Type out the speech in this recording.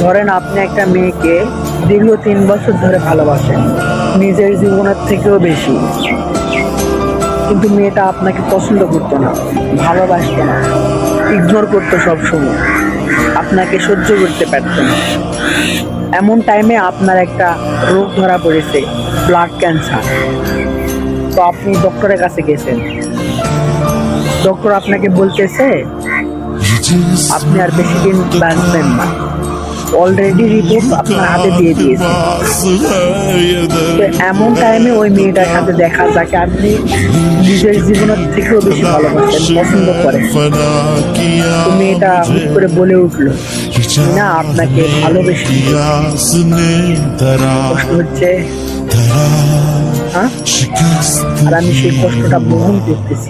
ধরেন আপনি একটা মেয়েকে দীর্ঘ 3 বছর ধরে ভালোবাসেন, নিজের জীবনের থেকেও বেশি, কিন্তু মেয়েটা আপনাকে পছন্দ করতো না, ভালোবাসতো না, ইগনোর করতো সবসময়, আপনাকে সহ্য করতে পারতো না। এমন টাইমে আপনার একটা রোগ ধরা পড়েছে, ব্লাড ক্যান্সার। তো আপনি ডক্টরের কাছে গেছেন, ডক্টর আপনাকে বলতেছে আপনি আর বেশি দিন বাঁচবেন না, অলরেডি রিপোর্ট আপনার হাতে দিয়ে দিয়েছে। তো এমন টাইমে ওই মেয়েটার সাথে দেখা, যাকে আপনি নিজের জীবনের থেকেও বেশি ভালোবাসেন, পছন্দ করেন, তো মেয়েটা হুট করে বলে উঠলো, না আপনাকে ভালোবেসে। কষ্ট হচ্ছে, হ্যাঁ, আর আমি সেই কষ্টটা বহন করতেছি।